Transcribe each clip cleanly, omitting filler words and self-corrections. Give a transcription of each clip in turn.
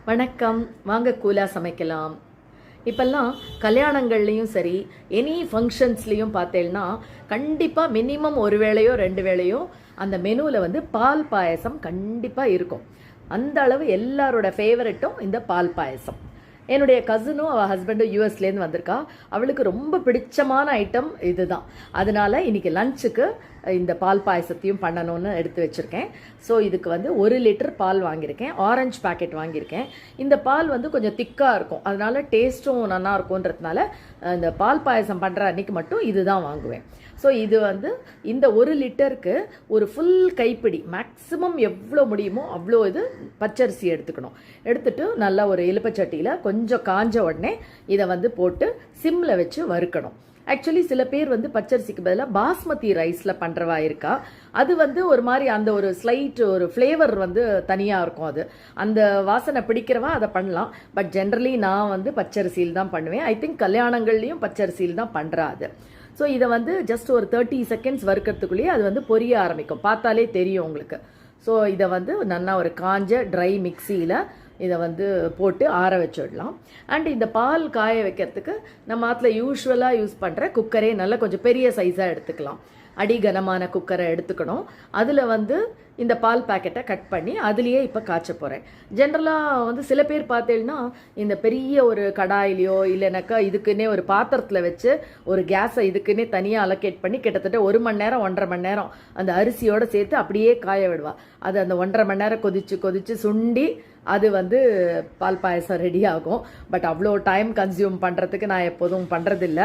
வணக்கம். வாங்க கூலா சமைக்கலாம். இப்பெல்லாம் கல்யாணங்கள்லேயும் சரி, எனி ஃபங்க்ஷன்ஸ்லேயும் பார்த்தேன்னா கண்டிப்பாக மினிமம் ஒரு வேளையோ 2 வேளையோ அந்த மெனுவில் வந்து பால் பாயசம் கண்டிப்பாக இருக்கும். அந்த அளவு எல்லாரோட ஃபேவரட்டும் இந்த பால் பாயசம். என்னுடைய கசினும் அவள் ஹஸ்பண்டும் யூஎஸ்லேருந்து வந்திருக்கா. அவளுக்கு ரொம்ப பிடிச்சமான ஐட்டம் இதுதான். அதனால இன்னைக்கு லஞ்சுக்கு இந்த பால் பாயசத்தையும் பண்ணணும்னு எடுத்து வச்சுருக்கேன். ஸோ இதுக்கு வந்து 1 லிட்டர் பால் வாங்கியிருக்கேன். ஆரஞ்சு பேக்கெட் வாங்கியிருக்கேன். இந்த பால் வந்து கொஞ்சம் திக்காக இருக்கும், அதனால டேஸ்ட்டும் நல்லா இருக்கும்ன்றதுனால இந்த பால் பாயசம் பண்ணுற அன்னைக்கு மட்டும் இதுதான் வாங்குவேன். ஸோ இது வந்து இந்த 1 லிட்டருக்கு ஒரு ஃபுல் கைப்பிடி மேக்ஸிமம் எவ்வளோ முடியுமோ அவ்வளோ இது பச்சரிசி எடுத்துக்கணும். எடுத்துட்டு நல்லா ஒரு எலுப்பச்சட்டியில் கொஞ்சம் காஞ்ச உடனே இதை வந்து போட்டு சிம்மில் வச்சு வறுக்கணும். ஆக்சுவலி சில பேர் வந்து பச்சரிசிக்கு பதிலாக பாஸ்மதி ரைஸில் பண்ணுறவா இருக்கா. அது வந்து ஒரு மாதிரி அந்த ஒரு ஸ்லைட் ஒரு ஃப்ளேவர் வந்து தனியாக இருக்கும். அது அந்த வாசனை பிடிக்கிறவா அதை பண்ணலாம். பட் ஜென்ரலி நான் வந்து பச்சரிசியில் தான் பண்ணுவேன். ஐ திங்க் கல்யாணங்கள்லேயும் பச்சரிசியில் தான் பண்ணுறா அது. ஸோ இதை வந்து ஜஸ்ட் ஒரு 30 செகண்ட்ஸ் வறுக்கிறதுக்குள்ளேயே அது வந்து பொரிய ஆரம்பிக்கும். பார்த்தாலே தெரியும் உங்களுக்கு. ஸோ இதை வந்து நல்லா ஒரு காஞ்ச ட்ரை மிக்சியில் இதை வந்து போட்டு ஆற வச்சிடலாம். அண்ட் இந்த பால் காய வைக்கிறதுக்கு நம்ம ஆத்தில் யூஸ்வலாக யூஸ் பண்ணுற குக்கரே நல்லா கொஞ்சம் பெரிய சைஸாக எடுத்துக்கலாம். அடிகனமான குக்கரை எடுத்துக்கணும். அதில் வந்து இந்த பால் பேக்கெட்டை கட் பண்ணி அதுலேயே இப்போ காய்ச்ச போகிறேன். ஜென்ரலாக வந்து சில பேர் பார்த்தேன்னா இந்த பெரிய ஒரு கடாயிலையோ இல்லைனாக்கா இதுக்குன்னே ஒரு பாத்திரத்தில் வச்சு ஒரு கேஸை இதுக்குன்னே தனியாக அலோகேட் பண்ணி கிட்டத்தட்ட 1 மணி நேரம் 1.5 மணி நேரம் அந்த அரிசியோடு சேர்த்து அப்படியே காய விடுவா. அது அந்த 1.5 மணி நேரம் கொதிச்சு சுண்டி அது வந்து பால் பாயசம் ரெடி ஆகும். பட் அவ்வளோ டைம் கன்சியூம் பண்ணுறதுக்கு நான் எப்போதும் பண்ணுறதில்ல.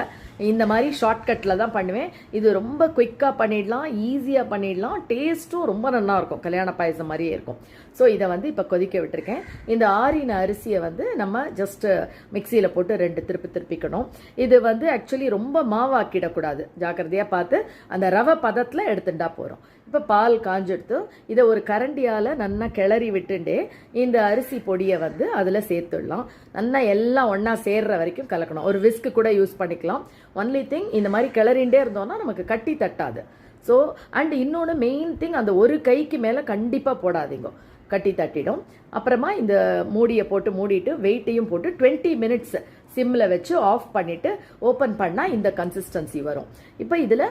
இந்த மாதிரி ஷார்ட்கட்டில் தான் பண்ணுவேன். இது ரொம்ப குயிக்காக பண்ணிடலாம், ஈஸியாக பண்ணிடலாம், டேஸ்ட்டும் ரொம்ப நல்லா இருக்கும், கல்யாண பாயசம் மாதிரியே இருக்கும். ஸோ இதை வந்து இப்போ கொதிக்க விட்டுருக்கேன். இந்த ஆறின அரிசியை வந்து நம்ம ஜஸ்ட்டு மிக்சியில் போட்டு 2 திருப்பிக்கணும். இது வந்து ஆக்சுவலி ரொம்ப மாவாக்கிடக்கூடாது, ஜாக்கிரதையாக பார்த்து அந்த ரவை பதத்தில் எடுத்துட்டா போகிறோம். இப்போ பால் காஞ்செடுத்து இதை ஒரு கரண்டியால் நல்லா கிளறி விட்டுண்டே இந்த அரிசி பொடியை வந்து அதில் சேர்த்துடலாம். நல்லா எல்லாம் ஒன்றா சேர்ற வரைக்கும் கலக்கணும். ஒரு விஸ்க்கு கூட யூஸ் பண்ணிக்கலாம். ஒன்லி திங், இந்த மாதிரி கிளறிண்டே இருந்தோம்னா நமக்கு கட்டி தட்டாது. ஸோ அண்ட் இன்னொன்று மெயின் திங், அந்த ஒரு கைக்கு மேலே கண்டிப்பாக போடாதீங்க, கட்டி தட்டிடும். அப்புறமா இந்த மூடியை போட்டு மூடிட்டு வெயிட்டையும் போட்டு 20 மினிட்ஸ் சிம்மில் வச்சு ஆஃப் பண்ணிவிட்டு ஓப்பன் பண்ணால் இந்த கன்சிஸ்டன்சி வரும். இப்போ இதில்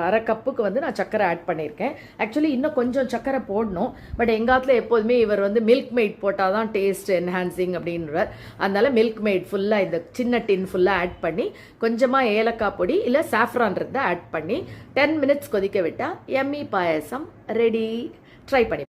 அரை கப்புக்கு வந்து நான் சர்க்கரை ஆட் பண்ணியிருக்கேன். ஆக்சுவலி இன்னும் கொஞ்சம் சர்க்கரை போடணும். பட் எங்காத்தில் எப்போதுமே இவர் வந்து மில்க் மெய்ட் போட்டால் தான் டேஸ்ட் என்ஹான்சிங் அப்படின்றவர். அதனால மில்க் மெய்ட் ஃபுல்லாக இந்த சின்ன டின் ஃபுல்லாக ஆட் பண்ணி கொஞ்சமாக ஏலக்காய் பொடி இல்லை சாஃப்ரான்றதை ஆட் பண்ணி 10 மினிட்ஸ் கொதிக்க விட்டால் எம்மி பாயசம் ரெடி. ட்ரை பண்ணி